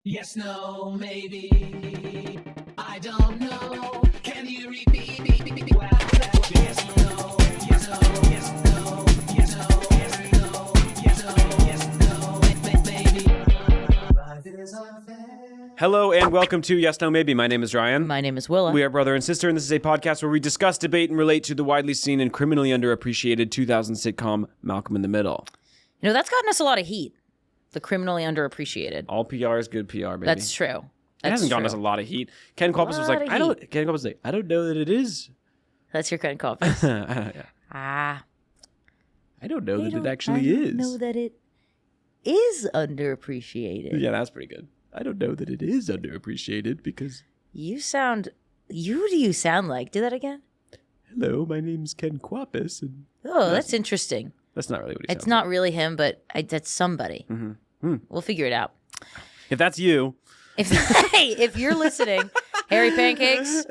Yes, no, maybe. I don't know. Can you repeat? Well, yes, no, yes, no, yes, no, yes, no, yes, no, yes, no, yes, no, maybe. Life is unfair. Hello and welcome to Yes, No, Maybe. My name is Ryan. My name is Willa. We are brother and sister, and this is a podcast where we discuss, debate, and relate to the widely seen and criminally underappreciated 2000 sitcom Malcolm in the Middle. You know, that's gotten us a lot of heat. The criminally underappreciated. All PR is good PR, baby. That's true. It hasn't gotten us a lot of heat. Ken Kwepisode was like, I don't know that it is. That's your kind of compass. Yeah. Ah. I don't know that it actually is. I know that it is underappreciated. Yeah, that's pretty good. I don't know that it is underappreciated because... You sound like? Do that again. Hello, my name's Ken Kwepisode. And Oh, that's interesting. that's not really what he sounds It's not really him, but that's somebody. Mm-hmm. We'll figure it out. If that's you... If you're listening, Harry Pancakes.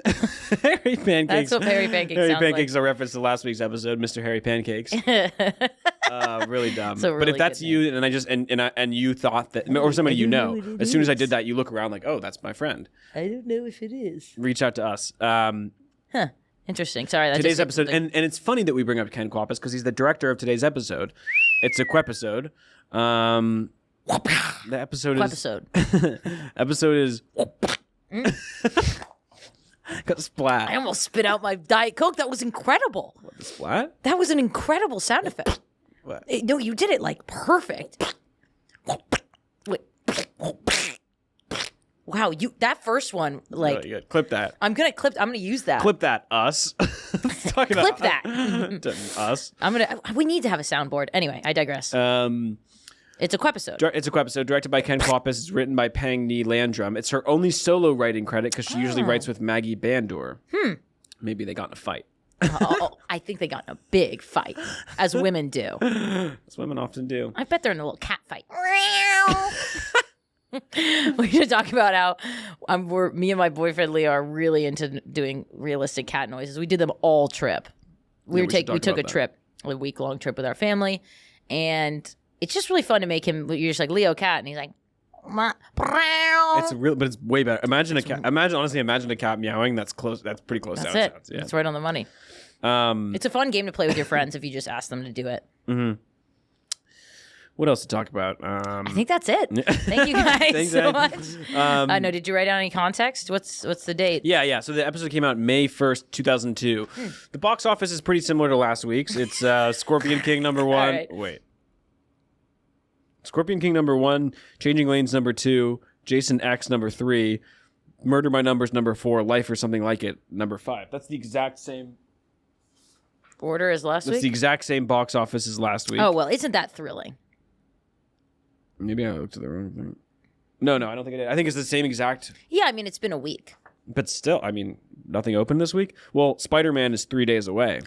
Harry Pancakes. That's what Harry Pancakes Harry sounds Pancakes is a reference to last week's episode, Mr. Harry Pancakes. Really dumb. It's a But really if that's good you, and I just and you thought that, or somebody you know, as soon as I did that, you look around like, oh, that's my friend. I don't know if it is. Reach out to us. Interesting. Sorry. That Today's just episode, and it's funny that we bring up Ken Kwepisode because he's the director of today's episode. It's a Kwepisode. The episode is got a splat. I almost spit out my Diet Coke. That was incredible. What, the splat? That was an incredible sound effect. What? No, you did it like perfect. Wait. Wow, that first one, like, Yeah, clip that. I'm gonna use that. Clip that, us. Talking Clip about that. us. We need to have a soundboard. Anyway, I digress. It's a Kwepisode. It's a Kwepisode directed by Ken Kwepisode. It's written by Pang Ni Landrum. It's her only solo writing credit because she usually writes with Maggie Bandor. Maybe they got in a fight. I think they got in a big fight, as women do. As women often do. I bet they're in a little cat fight. We should talk about how me and my boyfriend Leo are really into doing realistic cat noises. We did them all trip. We took a trip, a week-long trip with our family, and it's just really fun to make him. You're just like Leo cat, and he's like, But it's way better. Imagine a cat. Imagine a cat meowing. That's close. That's pretty close. That's to how it. it sounds. Yeah. That's right on the money. It's a fun game to play with your friends if you just ask them to do it. Mm-hmm. What else to talk about? I think that's it. Thank you guys Thanks, so Ed. much. I know. Did you write down any context? What's the date? Yeah. So the episode came out May 1st, 2002. The box office is pretty similar to last week's. It's Scorpion King number 1. All right. Wait. Scorpion King number 1, Changing Lanes number 2, Jason X number 3, Murder by Numbers number 4, Life or Something Like It number 5. That's the exact same Order as last That's week? the exact same box office as last week. Oh, well, isn't that thrilling? Maybe I looked at the wrong thing. No, I don't think I did. I think it's the same exact. Yeah, I mean, it's been a week. But still, I mean, nothing opened this week. Well, Spider-Man is 3 days away.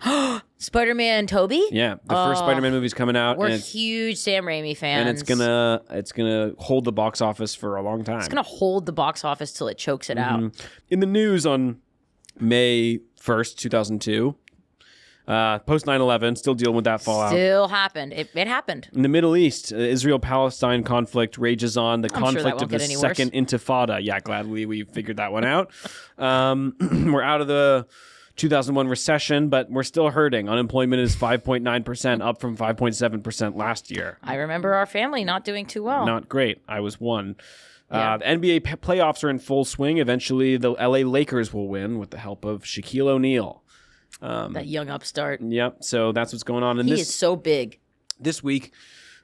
Spider-Man Toby? Yeah, the first Spider-Man movie's coming out. We're and huge Sam Raimi fans. and it's gonna hold the box office for a long time. It's going to hold the box office till it chokes it out. In the news on May 1st, 2002, post 9/11, still dealing with that fallout. Still happened. It happened. In the Middle East, Israel-Palestine conflict rages on. The I'm sure that conflict won't of the get any second intifada. Yeah, gladly we figured that one out. We're out of the 2001 recession, but we're still hurting. Unemployment is 5.9%, up from 5.7% last year. I remember our family not doing too well. Not great. I was one. Yeah. The NBA playoffs are in full swing. Eventually, the LA Lakers will win with the help of Shaquille O'Neal. That young upstart. Yep. So that's what's going on. And He is so big. This week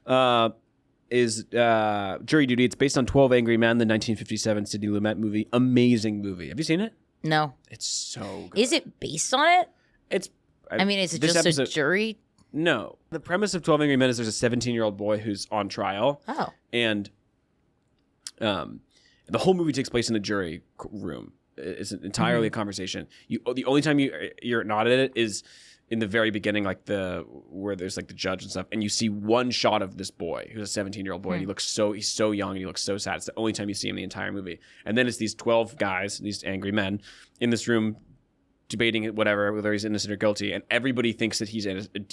is Jury Duty. It's based on 12 Angry Men, the 1957 Sidney Lumet movie. Amazing movie. Have you seen it? No. It's so good. Is it based on it? It's. I mean, is it this just episode- a jury? No. The premise of 12 Angry Men is there's a 17-year-old boy who's on trial. Oh. And the whole movie takes place in a jury room. It's entirely a conversation. The only time you're not in it is in the very beginning, like where there's like the judge and stuff, and you see one shot of this boy who's a 17-year-old boy, and he's so young and he looks so sad. It's the only time you see him in the entire movie. And then it's these 12 guys, these angry men, in this room debating whatever, whether he's innocent or guilty, and everybody thinks that he's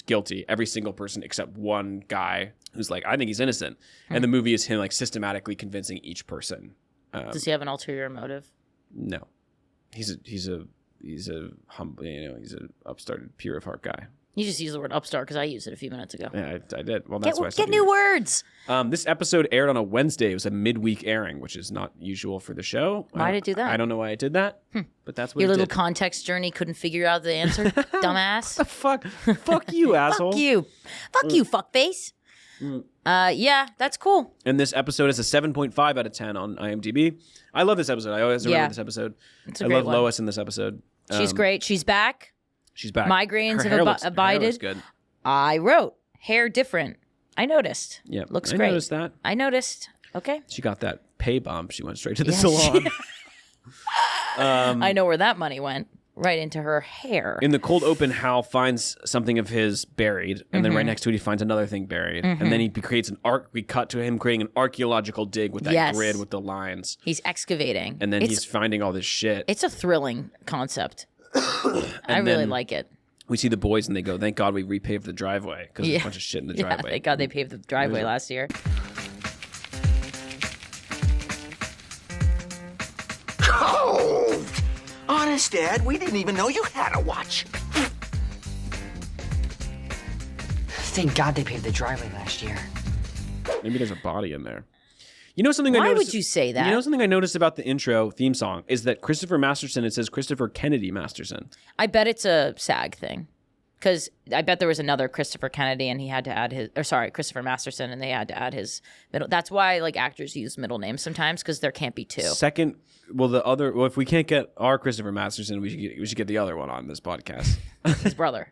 guilty. Every single person except one guy who's like, I think he's innocent. And the movie is him like systematically convincing each person Does he have an ulterior motive? No, he's a humble, he's an upstarted, pure of heart guy. You just used the word upstart because I used it a few minutes ago. Yeah, I did. Well, that's why I said get new words. This episode aired on a Wednesday. It was a midweek airing, which is not usual for the show. Why did it do that? I don't know why I did that, but that's what Your it little did. context journey couldn't figure out the answer, dumbass. The fuck? Fuck you, asshole. Fuck you. Fuck you, fuckface. Yeah, that's cool. And this episode is a 7.5 out of 10 on IMDb. I love this episode. I always remember this episode. It's a I great love one. Lois in this episode. She's great. She's back. She's back. Migraines Her have hair looks abided. good. I wrote hair different. I noticed. Yeah, looks I great. noticed that. I noticed. Okay. She got that pay bump. She went straight to the Yes. salon. I know where that money went. Right into her hair. In the cold open, Hal finds something of his buried, and then right next to it, he finds another thing buried, and then he creates an arc. We cut to him creating an archaeological dig with that Yes. grid with the lines, He's excavating. and then he's finding all this shit. It's a thrilling concept. I really then- like it. We see the boys, and they go, "Thank God we repaved the driveway because there's a bunch of shit in the Yeah, driveway." thank God they paved the driveway last year. Oh! Honest, Dad, we didn't even know you had a watch. Thank God they paved the driveway last year. Maybe there's a body in there. You know something? Why I noticed, would you say that? You know something I noticed about the intro theme song is that Christopher Masterson. It says Christopher Kennedy Masterson. I bet it's a SAG thing. Because I bet there was another Christopher Kennedy and he had to add Christopher Masterson, and they had to add his middle. That's why actors use middle names sometimes, because there can't be two. Second, if we can't get our Christopher Masterson, we should get the other one on this podcast. His brother.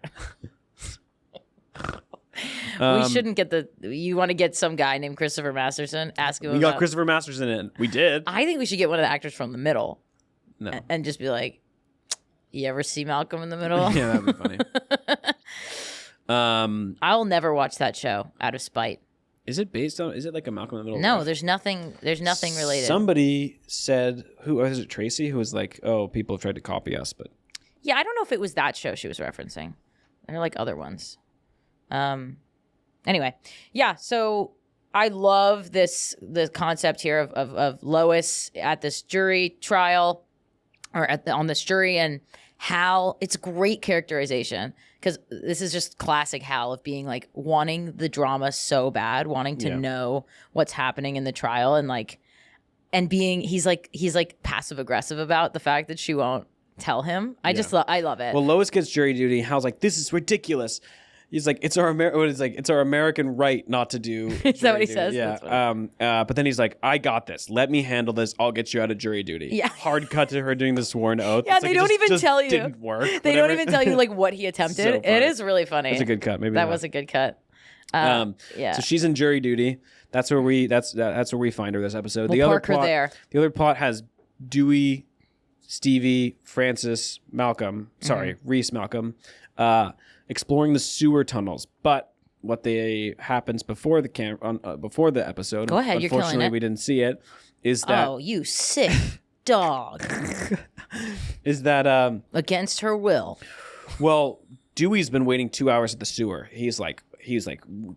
We shouldn't get you want to get some guy named Christopher Masterson, ask him We got Christopher Masterson in. We did. I think we should get one of the actors from the middle No. and just be like, you ever see Malcolm in the Middle? Yeah, that'd be funny. I'll never watch that show out of spite. Is it like a Malcolm in the Middle? No, riff? there's nothing related. Somebody said, who was it, Tracy, who was like, oh, people have tried to copy us, but Yeah, I don't know if it was that show she was referencing. There are like other ones. Anyway, yeah, so I love the concept here of Lois at this jury trial, or on this jury, and Hal. It's great characterization, because this is just classic Hal of being like wanting the drama so bad, wanting to know what's happening in the trial, and being he's like passive aggressive about the fact that she won't tell him. I love it. well, Lois gets jury duty. Hal's like, this is ridiculous. He's like, it's our American right not to do. Is that what he jury says? duty. Yeah. That's But then he's like, I got this. Let me handle this. I'll get you out of jury duty. Yeah. Hard cut to her doing the sworn oath. Yeah, It's they like, it don't even just tell you. Didn't work. They don't Whatever. even tell you like what he attempted. So funny. It is really funny. That's a good cut. Maybe That not. was a good cut. Yeah. So she's in jury duty. That's where we find her this episode. We'll park her there. The other plot has Dewey, Stevie, Francis, Malcolm. Sorry, Mm-hmm. Reese, Malcolm, exploring the sewer tunnels. But what happens before the episode? Go ahead, you're killing Unfortunately, it. we didn't see it. Is that Oh, you sick dog. is that Against her will. well, Dewey's been waiting 2 hours at the sewer. He's like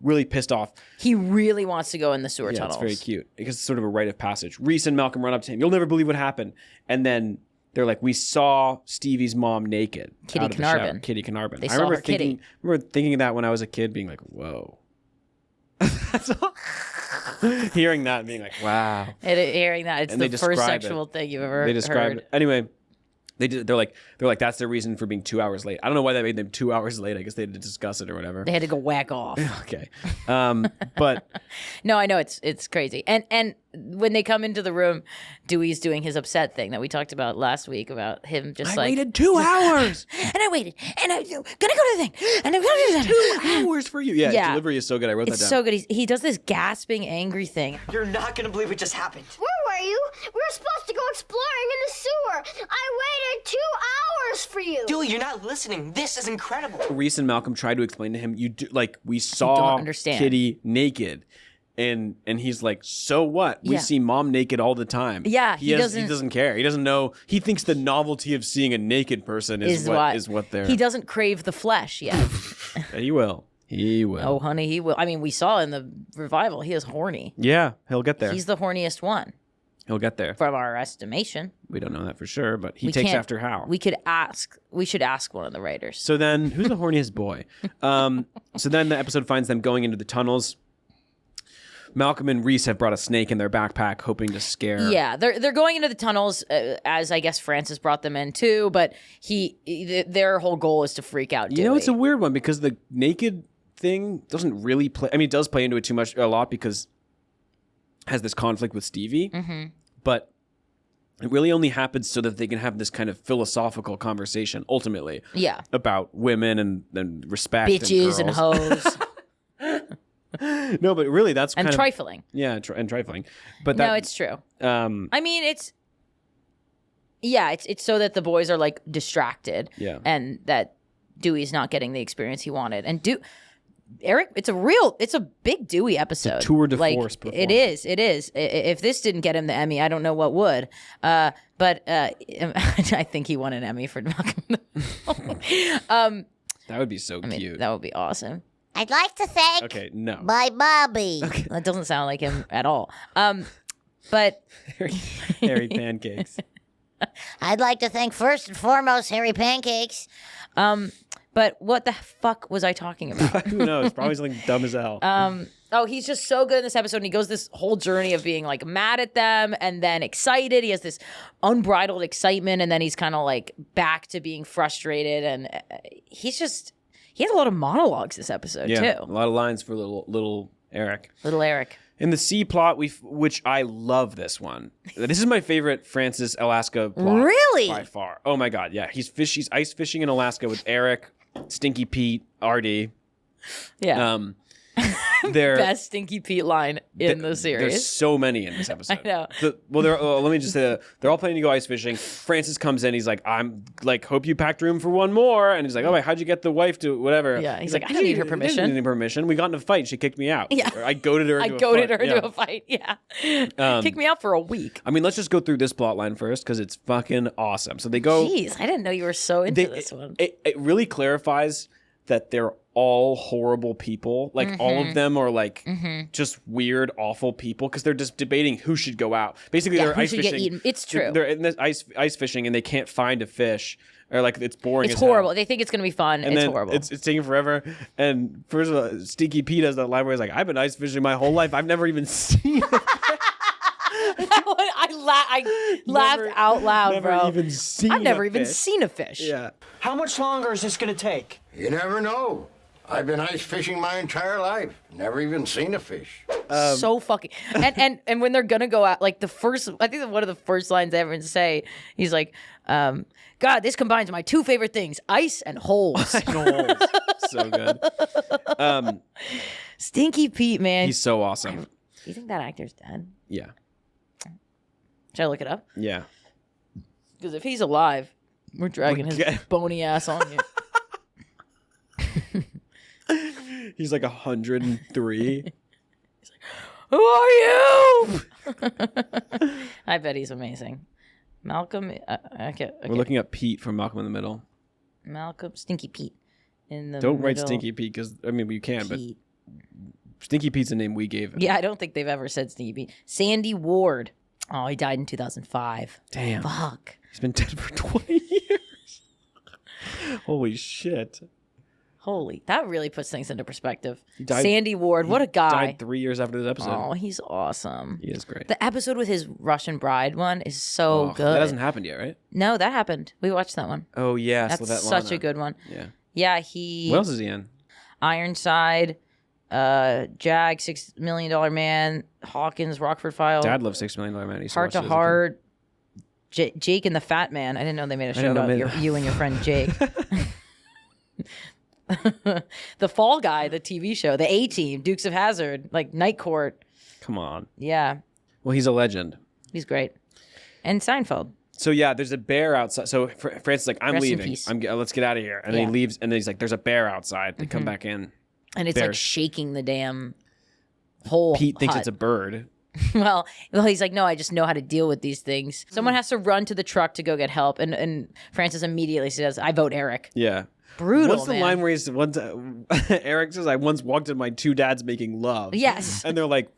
really pissed off. He really wants to go in the sewer Yeah, tunnels. it's very cute because it's sort of a rite of passage. Reese and Malcolm run up to him. You'll never believe what happened. And then they're like, we saw Stevie's mom naked. Kitty out of the shower. Carnarvon. Kitty Carnarvon. They I saw remember her kitty. remember thinking of that when I was a kid, being like, whoa. That's all. Hearing that and being like, wow. And hearing that, it's And they the first describe it. sexual thing you've ever They described heard. it. Anyway, they're like that's their reason for being 2 hours late. I don't know why that made them 2 hours late. I guess they had to discuss it or whatever. They had to go whack off. Okay. But No, I know it's crazy. And when they come into the room, Dewey's doing his upset thing that we talked about last week about him just I like waited 2 hours. and I waited and I'm gonna go to the thing and I'm gonna do that. 2 hours for you. Yeah, Yeah. delivery is so good. I wrote It's that down. so good. He does this gasping, angry thing. You're not gonna believe what just happened. Where were you? We were supposed to go exploring in the sewer. I waited 2 hours for you. Dewey, you're not listening. This is incredible. Reese and Malcolm tried to explain to him, we saw understand. Kitty naked. And he's like, so what? We Yeah. see mom naked all the time. Yeah, he doesn't- doesn't care. He doesn't know. He thinks the novelty of seeing a naked person is what they're. He doesn't crave the flesh yet. He will. He will. Oh, honey, he will. I mean, we saw in the revival, he is horny. Yeah, he'll get there. He's the horniest one. He'll get there. from our estimation. We don't know that for sure, but he We takes can't- after Hal. We should ask one of the writers. So then, who's the horniest boy? So then the episode finds them going into the tunnels. Malcolm and Reese have brought a snake in their backpack, hoping to scare. Yeah, they're going into the tunnels as I guess Francis brought them in too, but their whole goal is to freak out Dewey. You know, it's a weird one because the naked thing doesn't really play. I mean, it does play into it a lot because it has this conflict with Stevie, but it really only happens so that they can have this kind of philosophical conversation ultimately. Yeah. About women and respect, Bitches and girls. hoes. No, but really, that's And kind trifling. Yeah, and trifling. But No, it's true. I mean, it's so that the boys are like distracted. Yeah. And that Dewey's not getting the experience he wanted. And Eric, it's a big Dewey episode. It's a tour de like, force It is. If this didn't get him the Emmy, I don't know what would. But I think he won an Emmy for Malcolm. that would be so I mean, cute. that would be awesome. I'd like to thank Okay, no. my Bobby. That doesn't sound like him at all. But Hairy pancakes. I'd like to thank first and foremost Harry Pancakes. but what the fuck was I talking about? Who knows? Probably something dumb as hell. Oh, he's just so good in this episode. And he goes this whole journey of being like mad at them and then excited. He has this unbridled excitement, and then he's kind of like back to being frustrated. And he has a lot of monologues this episode yeah, too. a lot of lines for little Eric. Little Eric. In the C plot, which I love this one. This is my favorite Francis Alaska plot. Really? By far. Oh my God, yeah. He's ice fishing in Alaska with Eric, Stinky Pete, RD. Yeah. They're Best Stinky Pete line in the series. There's so many in this episode. I know. Let me just say, they're all planning to go ice fishing. Francis comes in. He's like, I'm like, hope you packed room for one more. And he's like, oh, wait, how'd you get the wife to whatever? Yeah, he's like, I don't need her permission. I didn't need permission. We got in a fight. She kicked me out. Yeah. Or I goaded her into a fight. Yeah. Kick me out for a week. I mean, let's just go through this plot line first because it's fucking awesome. So they go. Jeez, I didn't know you were so into this one. It really clarifies that they're all horrible people. Like all of them are like just weird, awful people because they're just debating who should go out. Basically, they're who ice should get fishing. eaten. It's true. They're in this ice fishing and they can't find a fish, or like it's boring. It's as horrible. hell. They think it's going to be fun. And it's then horrible. It's taking forever. And first of all, Stinky Pete has that line where he's like, "I've been ice fishing my whole life. I've never even seen it. I laughed out loud, never bro. even seen I've never a even fish." seen a fish. Yeah. How much longer is this going to take? You never know. I've been ice fishing my entire life. Never even seen a fish. So fucking and when they're gonna go out, like I think one of the first lines they ever say, he's like, God, this combines my two favorite things, ice and holes. So good. Stinky Pete, man. He's so awesome. Do you think that actor's dead? Yeah. Should I look it up? Yeah. Because if he's alive, we're dragging his bony ass on you. He's like 103. Who are you? I bet he's amazing. Malcolm. Okay. We're looking up Pete from Malcolm in the Middle. Malcolm Stinky Pete. In the Don't write middle. Stinky Pete because I mean you can, Pete. but Stinky Pete's the name we gave him. Yeah, I don't think they've ever said Stinky Pete. Sandy Ward. Oh, he died in 2005. Damn. Fuck. He's been dead for 20 years. Holy shit. Holy, that really puts things into perspective. died- Sandy Ward, what a guy. Died 3 years after this episode. Oh, he's awesome. He is great. The episode with his Russian bride one is so good. That hasn't happened yet, right? No, that happened. We watched that one. Oh yeah, That's that such a Lana. good one. Yeah. Yeah, he. What else is he in? Ironside, Jag, $6 Million Man, Hawkins, Rockford Files, Dad loves $6 Million Man. He used Heart to watch it as a kid. Heart, Jake and the Fat Man. I didn't know they made a show didn't know about they- you and your friend Jake. The Fall Guy, the TV show, the A-Team, Dukes of Hazzard, like Night Court. Come on. Yeah, Well, he's a legend. he's great. And Seinfeld. So yeah, there's a bear outside. So Francis is like, I'm Rest in leaving. peace. Let's get out of here. And then Yeah. he leaves, and then he's like, there's a bear outside. They come back in. And it's like Bears. shaking the damn whole Pete thinks hut. it's a bird. well, he's like, no, I just know how to deal with these things. Someone has to run to the truck to go get help. And Francis immediately says, I vote Eric. Yeah. Brutal, What's the man. line where he's Eric says, I once walked in my two dads making love. Yes. And they're like,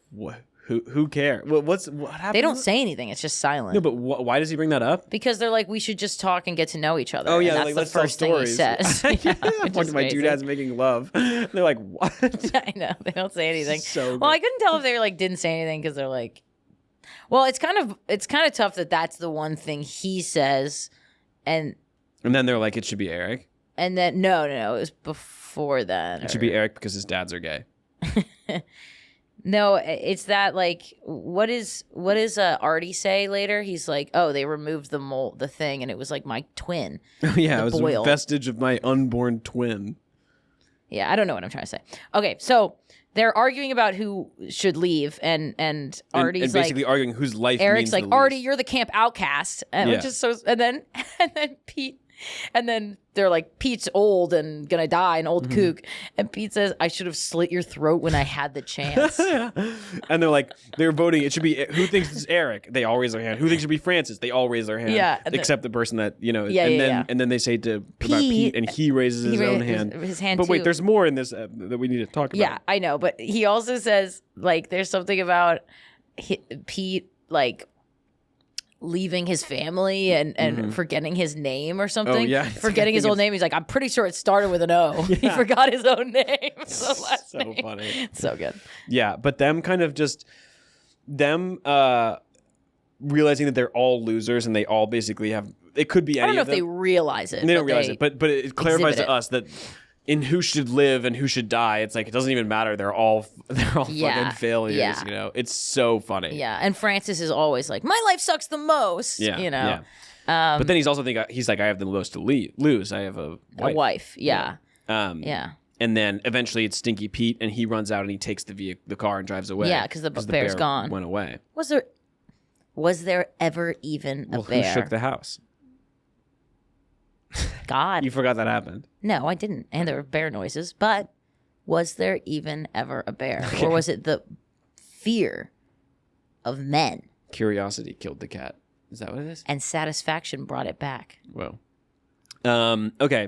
Who cares? What happened? They don't say anything. It's just silent. No, but why does he bring that up? Because they're like, we should just talk and get to know each other. Oh yeah, and that's like, the let's tell first thing he stories. says. Point to my doodads making love. They're like, what? I know, they don't say anything. So well, I couldn't tell if they like didn't say anything because they're like, well, it's kind of tough that that's the one thing he says, and then they're like, it should be Eric. And then no, it was before that. It should be Eric because his dads are gay. No, it's that like what is Artie say later? He's like, oh, they removed the thing, and it was like my twin. Oh yeah, it was boil. a vestige of my unborn twin. Yeah, I don't know what I'm trying to say. Okay, so they're arguing about who should leave, and Artie's and basically like, arguing whose life. Eric's means like, the Artie, least. you're the camp outcast, and which is so. And then Pete. And then they're like, Pete's old and gonna die, an old kook. And Pete says, I should have slit your throat when I had the chance. And they're voting. It should be, who thinks it's Eric? They all raise their hand. Who thinks it should be Francis? They all raise their hand. Yeah. Except the person that, Yeah. And then they say about Pete, and he raises his own hand. His hand, but wait, too. there's more in this that we need to talk about. Yeah, I know. But he also says, like, there's something about Pete, like, leaving his family and forgetting his name or something. Oh, yeah. Forgetting his old name. He's like, I'm pretty sure it started with an O. Yeah. He forgot his own name. So funny. It's so good. Yeah, but them kind of just realizing that they're all losers and they all basically have, it could be any I don't know of if they them. realize it. They don't realize it, but it clarifies to it. us that in who should live and who should die, it's like it doesn't even matter. They're all fucking failures. Yeah. You know, it's so funny. Yeah, and Francis is always like, my life sucks the most. Yeah, you know. Yeah. But then he's also he's like, I have the most to lose. I have a wife. Yeah. Yeah. And then eventually it's Stinky Pete, and he runs out and he takes the car and drives away. Yeah, because the bear's gone. Went away. Was there ever even a bear? Who shook the house? God. You forgot that happened. No, I didn't. And there were bear noises. But was there even ever a bear? Okay. Or was it the fear of men? Curiosity killed the cat. Is that what it is? And satisfaction brought it back. Whoa. Okay.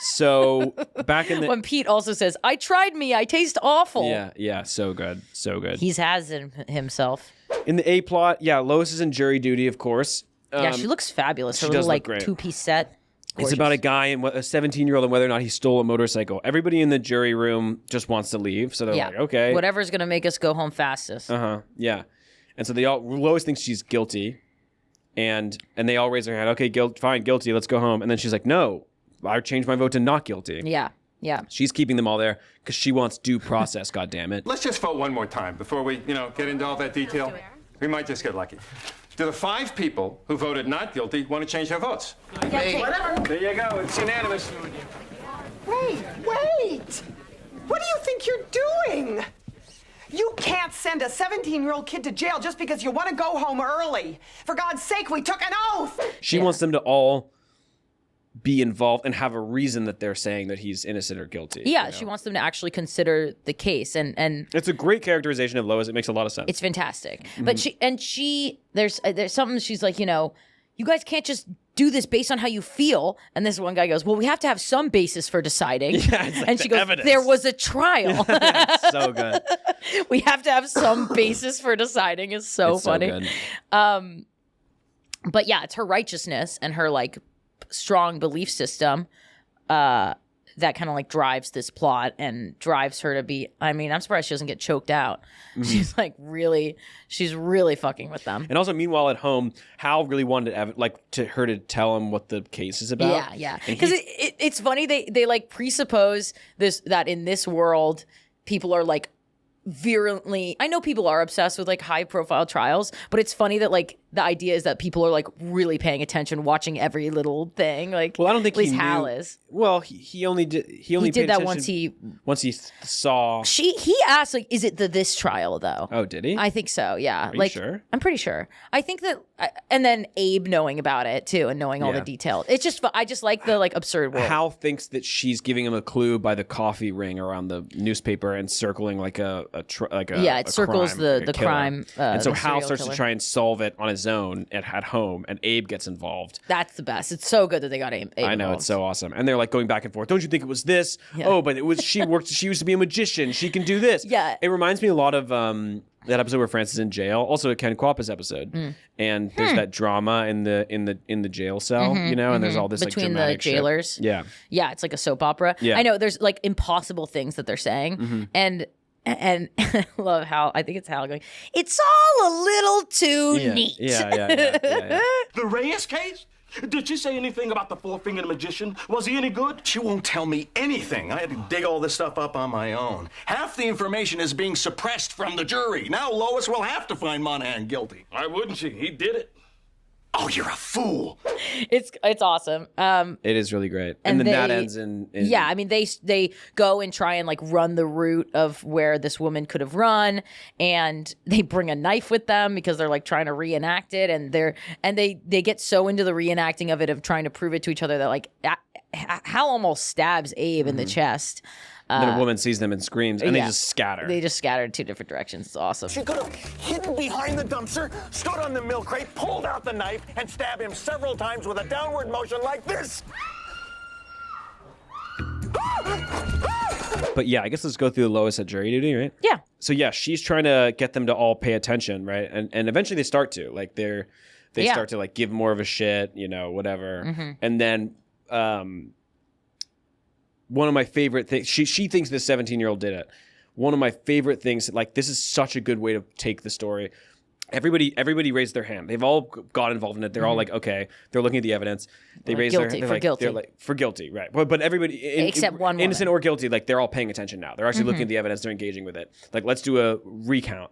So back in the... When Pete also says, I tried me. I taste awful. Yeah. So good. So good. He's has himself. In the A plot, Lois is in jury duty, of course. Yeah, she looks fabulous. Her she little does look great. two-piece set. Gorgeous. It's about a guy and a 17-year-old and whether or not he stole a motorcycle. Everybody in the jury room just wants to leave, so they're like, okay. Whatever's going to make us go home fastest. Yeah. And so Lois thinks she's guilty, and they all raise their hand. Okay, fine, guilty, let's go home. And then she's like, no, I changed my vote to not guilty. Yeah. She's keeping them all there because she wants due process, goddammit. Let's just vote one more time before we, get into all that detail. We might just get lucky. Do the 5 people who voted not guilty want to change their votes? Whatever. There you go. It's unanimous. Wait! What do you think you're doing? You can't send a 17-year-old kid to jail just because you want to go home early. For God's sake, we took an oath! She wants them to all be involved and have a reason that they're saying that he's innocent or guilty. Yeah, she wants them to actually consider the case, and it's a great characterization of Lois. It makes a lot of sense. It's fantastic. But she there's something she's like, you guys can't just do this based on how you feel. And this one guy goes, well, we have to have some basis for deciding. Yeah, it's like and she goes, evidence. there was a trial. It's so good. We have to have some basis for deciding. It's so funny. So good. But yeah, it's her righteousness and her like strong belief system that kind of like drives this plot and drives her to be, I'm surprised she doesn't get choked out. She's really fucking with them. And also, meanwhile, at home, Hal really wanted her to tell him what the case is about. Yeah. Because it's funny, they like presuppose that in this world, people are like virulently, I know people are obsessed with like high profile trials, but it's funny that like the idea is that people are like really paying attention, watching every little thing. Like, well, I don't think at least he knew. Hal is. Well, he only did that once he saw. He asked like, is it this trial though? Oh, did he? I think so. Yeah. Are you sure? I'm pretty sure. I think that, and then Abe knowing about it too and knowing all the details. It's just, I just like the like absurd world. Hal thinks that she's giving him a clue by the coffee ring around the newspaper and circling like it circles crime, the crime. And so Hal starts killer. to try and solve it on his own at home, and Abe gets involved. That's the best. It's so good that they got Abe I know, involved. it's so awesome. And they're like going back and forth. Don't you think it was this? Yeah. Oh, but it was she used to be a magician. She can do this. Yeah. It reminds me a lot of That episode where Frances is in jail, also a Ken Kwepisode episode, and there's that drama in the jail cell, you know, and there's all this between like the jailers. Yeah, it's like a soap opera. Yeah. I know there's like impossible things that they're saying, and I love how I think it's Hal going, it's all a little too neat. Yeah. The Reyes case? Did she say anything about the four-fingered magician? Was he any good? She won't tell me anything. I had to dig all this stuff up on my own. Half the information is being suppressed from the jury. Now Lois will have to find Monahan guilty. Why wouldn't she? He did it. Oh, you're a fool. It's awesome. It is really great, and then that ends in yeah. I mean, they go and try and like run the route of where this woman could have run, and they bring a knife with them because they're like trying to reenact it, and they get so into the reenacting of it of trying to prove it to each other that like Hal almost stabs Abe in the chest. then a woman sees them and screams, and they just scatter. They just scatter in two different directions. It's awesome. She could have hidden behind the dumpster, stood on the milk crate, pulled out the knife, and stabbed him several times with a downward motion like this. But yeah, I guess let's go through Lois at jury duty, right? Yeah. So yeah, she's trying to get them to all pay attention, right? And eventually they start to. Like they start to like give more of a shit, you know, whatever. And then one of my favorite things, she thinks this 17-year-old did it. One of my favorite things, like this is such a good way to take the story. Everybody raised their hand. They've all got involved in it. They're all like, okay. They're looking at the evidence. They raise their hand. They're like, for guilty, right? But everybody, except one woman. Innocent or guilty, like they're all paying attention now. They're actually looking at the evidence. They're engaging with it. Like, let's do a recount.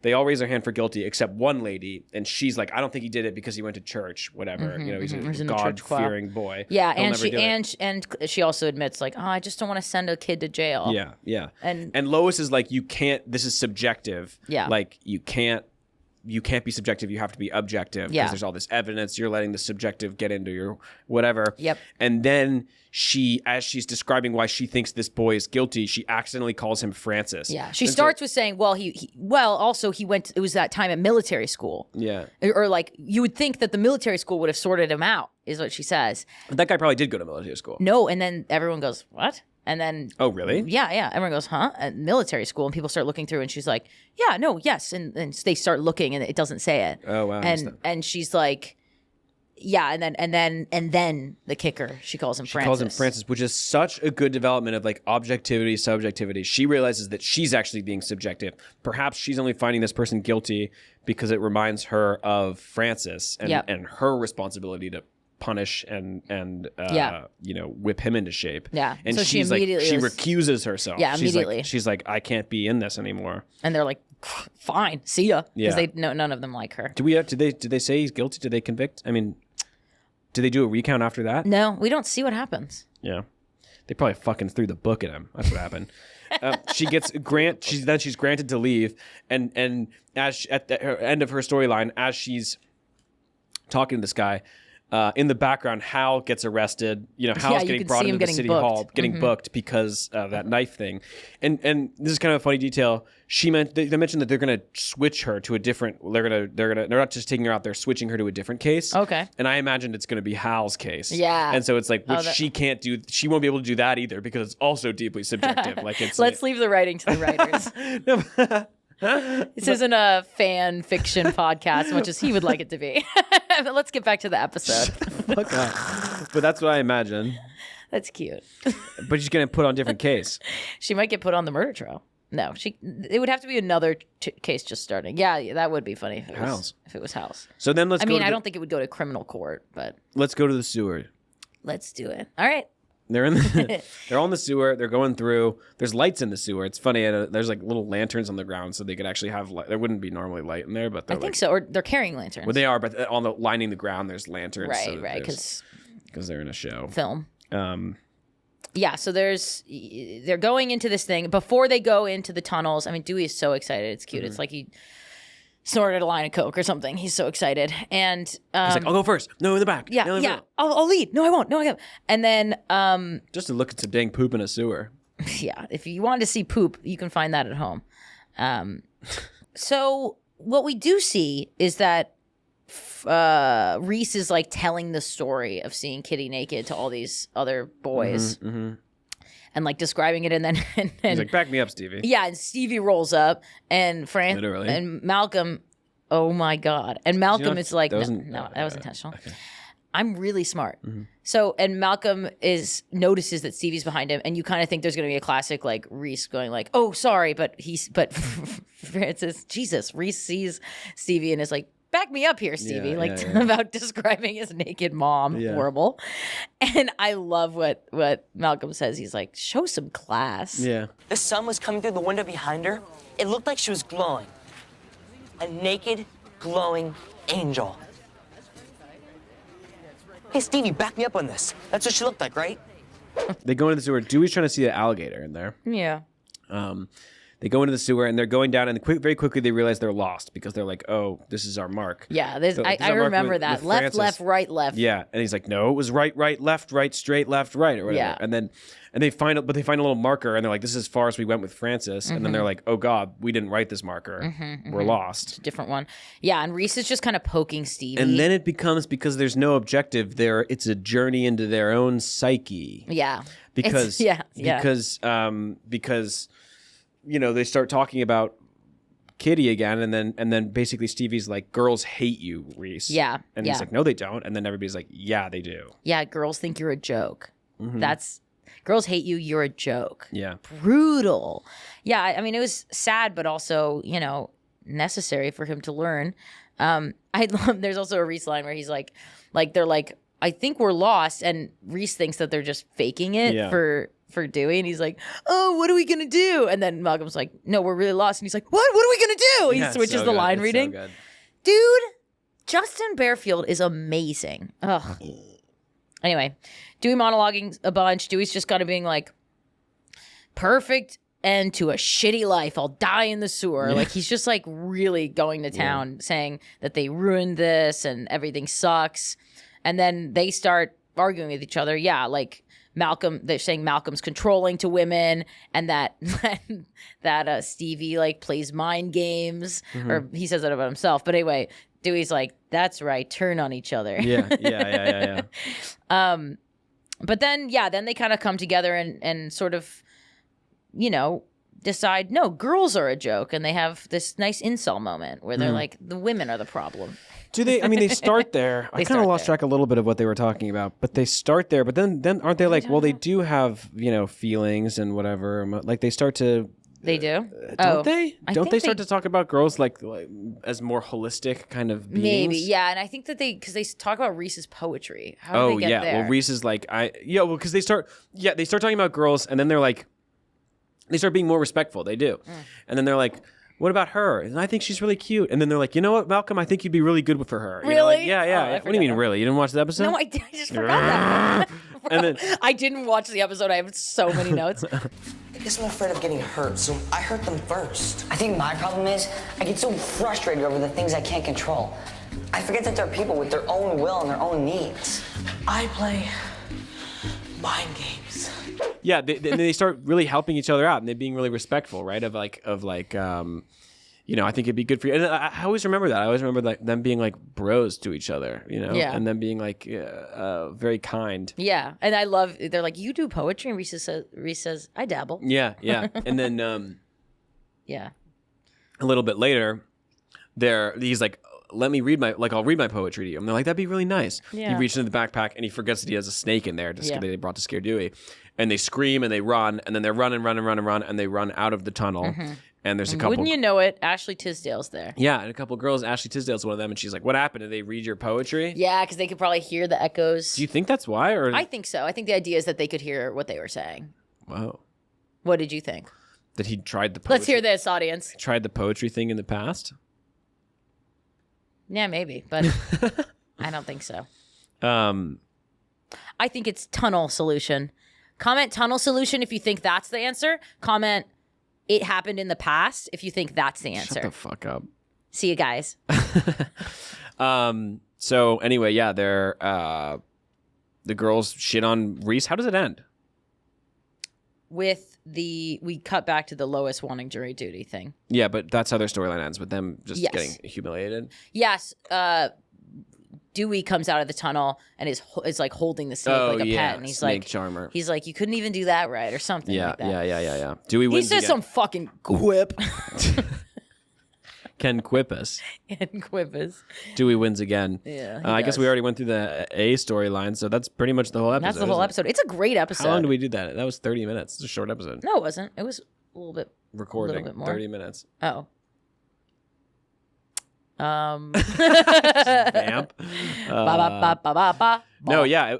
They all raise their hand for guilty, except one lady, and she's like, I don't think he did it because he went to church, whatever. You know, he's a God-fearing boy. Yeah, and she also admits like, oh, I just don't want to send a kid to jail. Yeah. And Lois is like, you can't. This is subjective. Yeah. Like you can't be subjective. You have to be objective because there's all this evidence. You're letting the subjective get into your whatever. Yep. And then as she's describing why she thinks this boy is guilty, she accidentally calls him Francis. Yeah. She starts with saying, well, he went, it was that time at military school. Yeah. Or like, you would think that the military school would have sorted him out, is what she says. But that guy probably did go to military school. No. And then everyone goes, what? And then, oh, really? Yeah. Everyone goes, huh? At military school. And people start looking through, and she's like, yeah, no, yes. And they start looking, and it doesn't say it. Oh, wow. And she's like, yeah. And then the kicker, she calls him Francis. She calls him Francis, which is such a good development of like objectivity, subjectivity. She realizes that she's actually being subjective. Perhaps she's only finding this person guilty because it reminds her of Francis and her responsibility to punish and you know, whip him into shape. Yeah. And so she's like, she recuses herself. Yeah, immediately. She's like, I can't be in this anymore. And they're like, fine, see ya. Yeah. Because none of them like her. Did they say he's guilty? Did they convict? I mean, did they do a recount after that? No, we don't see what happens. Yeah. They probably fucking threw the book at him. That's what happened. She's granted to leave, and as at the end of her storyline, as she's talking to this guy, in the background, Hal gets arrested. You know, Hal's getting brought into the city hall, getting booked because of that knife thing. And this is kind of a funny detail. They mentioned that they're going to switch her to a different. They're not just taking her out. They're switching her to a different case. Okay. And I imagined it's going to be Hal's case. Yeah. And so it's like, she can't do. She won't be able to do that either because it's also deeply subjective. Like it's. Let's leave the writing to the writers. This isn't a fan fiction podcast, as much as he would like it to be. But let's get back to the episode. Fuck up. But that's what I imagine. That's cute. But she's gonna put on a different case. She might get put on the murder trial. No, it would have to be another case just starting. Yeah, that would be funny if it was Hal's. So then let's. I don't think it would go to criminal court, but let's go to the sewer. Let's do it. All right. They're on the sewer. They're going through. There's lights in the sewer. It's funny. There's like little lanterns on the ground, so they could actually have light. There wouldn't be normally light in there, but I think so. Or they're carrying lanterns. Well, they are, but on the lining the ground, there's lanterns. Right, because they're in a show film. Yeah, so they're going into this thing before they go into the tunnels. I mean, Dewey is so excited. It's cute. It's like he snorted a line of coke or something. He's so excited, and he's like, "I'll go first. No, in the back. Yeah, no, yeah. I'll lead. No, I won't. No, I won't." And then just to look at some dang poop in a sewer. Yeah, if you wanted to see poop, you can find that at home. So what we do see is that Reese is like telling the story of seeing Kitty naked to all these other boys. and like describing it, and then He's like, back me up, Stevie. yeah, and Stevie rolls up, and Literally. and Malcolm, oh my god, and Malcolm is like, that no, that was intentional. Okay. I'm really smart. Mm-hmm. So, and Malcolm notices that Stevie's behind him, and you kind of think there's going to be a classic like Reese going like, "Oh, sorry," but Francis, Jesus, Reese sees Stevie and is like, "Back me up here, Stevie," about describing his naked mom. Yeah. Horrible. And I love what Malcolm says. He's like, "Show some class." Yeah. The sun was coming through the window behind her. It looked like she was glowing. A naked, glowing angel. Hey, Stevie, back me up on this. That's what she looked like, right? They go into the sewer. Dewey's trying to see an alligator in there. Yeah. They go into the sewer and they're going down, and very quickly they realize they're lost because they're like, "Oh, this is our mark." Yeah, So, I our mark remember that. with Left, Francis. left, right, left. Yeah, and he's like, "No, it was right, left, straight, left, right," or whatever. Yeah. And they find a little marker, and they're like, "This is as far as we went with Francis." And then they're like, "Oh God, we didn't write this marker. We're lost." Different one. Yeah, and Reese is just kind of poking Stevie. And then it becomes, because there's no objective there, it's a journey into their own psyche. Yeah. Because because they start talking about Kitty again, and then basically Stevie's like, "Girls hate you, Reese." Yeah. And he's like, "No, they don't." And then everybody's like, "Yeah, they do." Yeah, girls think you're a joke. Girls hate you, you're a joke. Yeah. Brutal. Yeah, I mean, it was sad, but also, necessary for him to learn. I love, there's also a Reese line where he's like, they're like, "I think we're lost," and Reese thinks that they're just faking it for Dewey, and he's like, "Oh, what are we gonna do?" And then Malcolm's like, "No, we're really lost," and he's like, What are we gonna do?" He switches the line reading. So good. Dude, Justin Bearfield is amazing. Ugh. Anyway, Dewey monologuing a bunch. Dewey's just kind of being like, "Perfect end to a shitty life. I'll die in the sewer." Yeah. Like, he's just like really going to town, saying that they ruined this and everything sucks. And then they start arguing with each other. Yeah, like they're saying Malcolm's controlling to women, and that Stevie like plays mind games, or he says that about himself. But anyway, Dewey's like, "That's right, turn on each other." Yeah. But then they kind of come together and sort of, decide, no, girls are a joke, and they have this nice incel moment where they're like, the women are the problem. Do they? I mean, they start there. I kind of lost track a little bit of what they were talking about, but they start there. But then aren't they like, well, they do have feelings and whatever. Like they start to. They do. Don't they? Don't they start to talk about girls like as more holistic kind of beings? Maybe, yeah. And I think that because they talk about Reese's poetry. How do they get there? Well, Reese is like because they start talking about girls, and then they're like, they start being more respectful. They do, and then they're like, "What about her?" And I think she's really cute. And then they're like, "You know what, Malcolm? I think you'd be really good for her." Really? Yeah. What do you mean, really? You didn't watch the episode? No, I just forgot that. And then I didn't watch the episode. I have so many notes. I guess I'm afraid of getting hurt, so I hurt them first. I think my problem is I get so frustrated over the things I can't control. I forget that they're people with their own will and their own needs. I play mind games. Yeah, they start really helping each other out, and they're being really respectful, right? Of like, I think it'd be good for you. And I always remember that. I always remember like them being like bros to each other, Yeah. and them being like very kind. Yeah, and I love. They're like, "You do poetry," and Reese says, "I dabble." Yeah. And then yeah, a little bit later, he's like, "Let me read I'll read my poetry to you." And they're like, "That'd be really nice." Yeah. He reaches into the backpack and he forgets that he has a snake in there that they brought to scare Dewey. And they scream and they run, and then they're run, and they run out of the tunnel. And there's a couple. Wouldn't you know it? Ashley Tisdale's there. Yeah, and a couple girls. Ashley Tisdale's one of them, and she's like, "What happened? Did they read your poetry?" Yeah, because they could probably hear the echoes. Do you think that's why? Or I think so. I think the idea is that they could hear what they were saying. Wow. What did you think? That he tried the poetry. Let's hear this, audience. Tried the poetry thing in the past? Yeah, maybe, but I don't think so. I think it's tunnel solution. Comment tunnel solution if you think that's the answer. Comment it happened in the past if you think that's the answer. Shut the fuck up. See you guys. So anyway, yeah, they're the girls shit on Reese. How does it end? We cut back to the Lois wanting jury duty thing. Yeah, but that's how their storyline ends, with them just Yes. getting humiliated. Yes. Dewey comes out of the tunnel and is like holding the snake like a pet, and he's snake like, charmer. He's like, you couldn't even do that right, or something like that. Yeah. Dewey wins. He says again. some fucking quip. Can quip us. And quip us. Dewey wins again. Yeah, I guess we already went through the A storyline, so that's pretty much the whole episode. That's the whole episode. It's a great episode. How long did we do that? That was 30 minutes. It's a short episode. No, it wasn't. It was a little bit. Recording. A little bit more. 30 minutes. Oh. Vamp. No, yeah,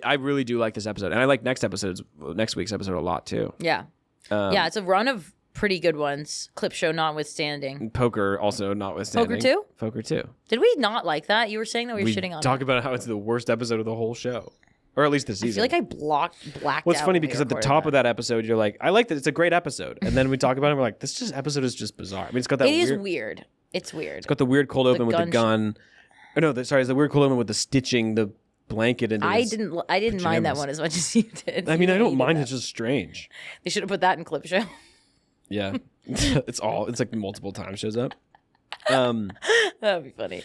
I really do like this episode, and I like next week's episode a lot too. Yeah, it's a run of pretty good ones. Clip show notwithstanding. Poker also notwithstanding. Poker 2. Did we not like that? You were saying that we were shitting on talk it. about how it's the worst episode of the whole show, or at least the season. I feel like I blacked What's out funny when we because at the recorded top of that episode, you're like, I like that it's a great episode, and then we talk about it, and we're like, this episode is just bizarre. I mean, it's got that. It is weird. It's weird. It's got the weird cold open with the gun. Oh no, sorry, it's the weird cold open with the stitching the blanket into. I didn't mind that one as much as you did. I mean, I don't mind. It's just strange. They should have put that in clip show. Yeah, it's like multiple times shows up. That'd be funny.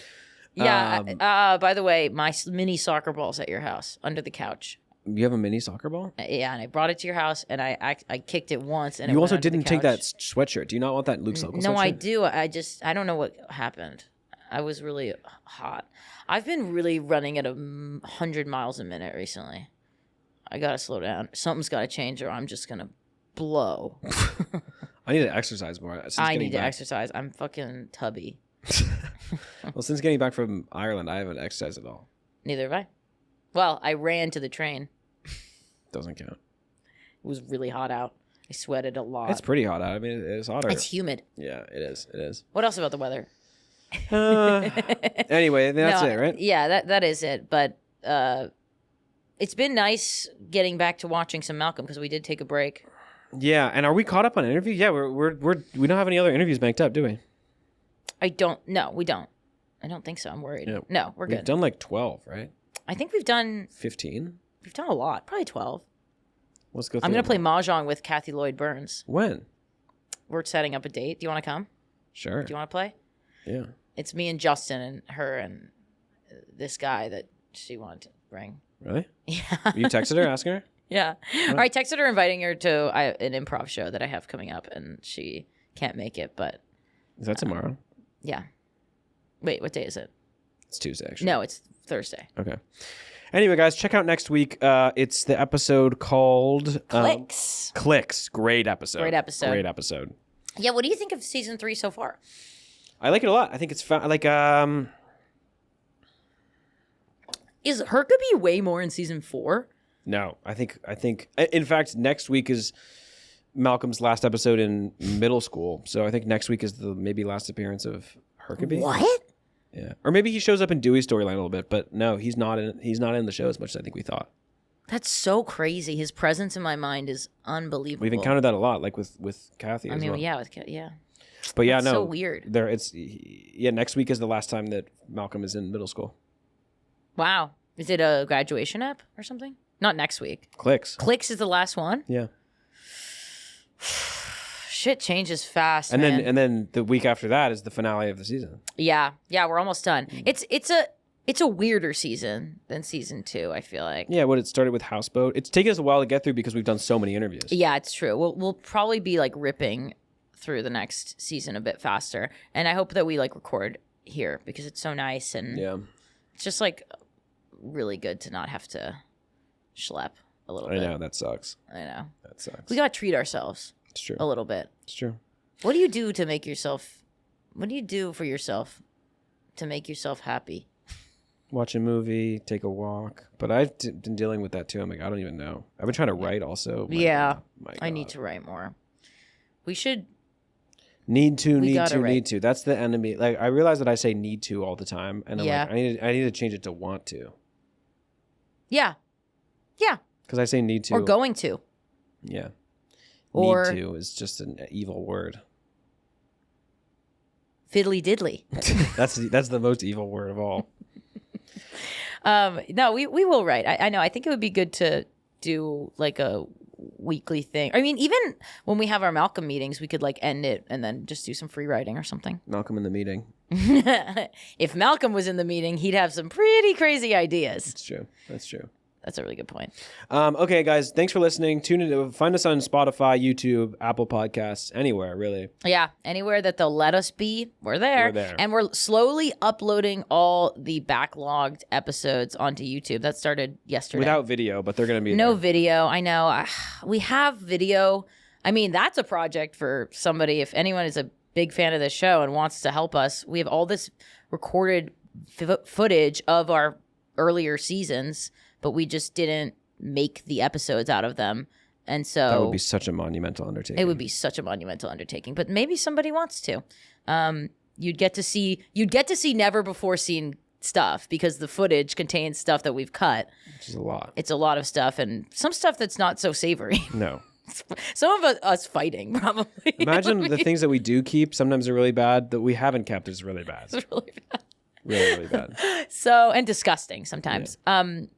Yeah. By the way, my mini soccer ball's at your house under the couch. You have a mini soccer ball? Yeah, and I brought it to your house, and I kicked it once. And you it also went under didn't the take that couch. sweatshirt. Do you not want that Luke's local sweatshirt? No, I do. I don't know what happened. I was really hot. I've been really running at 100 miles a minute recently. I gotta slow down. Something's gotta change, or I'm just gonna blow. I need to exercise more. I need to exercise. I'm fucking tubby. Well, since getting back from Ireland, I haven't exercised at all. Neither have I. Well, I ran to the train. Doesn't count. It was really hot out. I sweated a lot. It's pretty hot out. I mean, it's hotter. It's humid. Yeah, it is. It is. What else about the weather? Anyway, that's it, right? Yeah, that is it. But it's been nice getting back to watching some Malcolm because we did take a break. Yeah, and are we caught up on interview? Yeah, we don't have any other interviews banked up, do we? No, we don't. I don't think so. I'm worried. Yeah. No, we're good. We've done like 12, right? I think we've done 15. We've done a lot. Probably 12. Let's go. I'm gonna play mahjong with Kathy Lloyd Burns. When? We're setting up a date. Do you want to come? Sure. Do you want to play? Yeah. It's me and Justin and her and this guy that she wanted to bring. Really? Yeah. You texted her, asking her? Yeah. Or I texted her inviting her to an improv show that I have coming up, and she can't make it, but... Is that tomorrow? Yeah. Wait, what day is it? It's Tuesday, actually. No, it's Thursday. Okay. Anyway, guys, check out next week. It's the episode called... Clicks. Clicks. Great episode. Great episode. Great episode. Yeah, what do you think of season 3 so far? I like it a lot. I think it's fun. Like, Is Herkeby way more in season 4? No, I think. In fact, next week is Malcolm's last episode in middle school. So I think next week is the maybe last appearance of Herkeby. What? Yeah, or maybe he shows up in Dewey's storyline a little bit, but no, he's not in the show as much as I think we thought. That's so crazy. His presence in my mind is unbelievable. We've encountered that a lot, like with Kathy. I as mean, well. yeah, yeah. But yeah, That's no, so weird. Next week is the last time that Malcolm is in middle school. Wow, is it a graduation app or something? Not next week. Clicks. Clicks is the last one. Yeah. Shit changes fast, and man. then the week after that is the finale of the season. Yeah, we're almost done. It's a weirder season than season 2, I feel like. Yeah, it started with Houseboat. It's taken us a while to get through because we've done so many interviews. Yeah, it's true. We'll probably be like ripping through the next season a bit faster, and I hope that we like record here because it's so nice and it's just like really good to not have to schlep a little bit. I know that sucks. I know that sucks. We gotta treat ourselves. It's true. A little bit. It's true. What do you do to make yourself? What do you do for yourself to make yourself happy? Watch a movie, take a walk. But I've been dealing with that too. I'm like, I don't even know. I've been trying to write also. I need to write more. We should. Need to. That's the enemy. Like I realize that I say need to all the time, and I'm like, I need to change it to want to. Yeah. Yeah. Because I say need to. Or going to. Yeah. Or need to is just an evil word. Fiddly diddly. That's the most evil word of all. No, we will write. I know. I think it would be good to do like a weekly thing. I mean, even when we have our Malcolm meetings, we could like end it and then just do some free writing or something. Malcolm in the meeting. If Malcolm was in the meeting, he'd have some pretty crazy ideas. That's true. That's true. That's a really good point. Okay, guys, thanks for listening. Tune in. Find us on Spotify, YouTube, Apple Podcasts, anywhere, really. Yeah, anywhere that they'll let us be, we're there. We're there. And we're slowly uploading all the backlogged episodes onto YouTube. That started yesterday. Without video, but they're going to be No there. video, I know. We have video. I mean, that's a project for somebody. If anyone is a big fan of this show and wants to help us, we have all this recorded footage of our earlier seasons, but we just didn't make the episodes out of them. And so That would be such a monumental undertaking. it would be such a monumental undertaking, but maybe somebody wants to. You'd get to see never before seen stuff because the footage contains stuff that we've cut. Which is a lot. It's a lot of stuff and some stuff that's not so savory. No. Some of us fighting, probably. Imagine the things that we do keep. Sometimes are really bad. That we haven't kept is really bad. It's really bad. Really, really bad. So, and disgusting sometimes.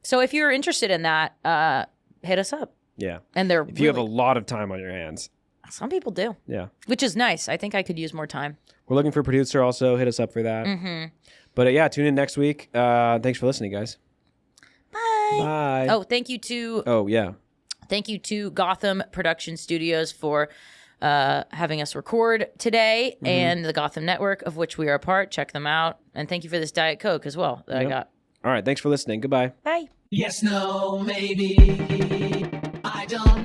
So if you're interested in that, hit us up. Yeah. And they're if you have a lot of time on your hands. Some people do. Yeah. Which is nice. I think I could use more time. We're looking for a producer also. Hit us up for that. Mm-hmm. But yeah, tune in next week. Thanks for listening, guys. Bye. Bye. Oh, thank you to Thank you to Gotham Production Studios for having us record today and the Gotham Network, of which we are a part. Check them out. And thank you for this Diet Coke as well that I got. All right. Thanks for listening. Goodbye. Bye. Yes, no, maybe. I don't know.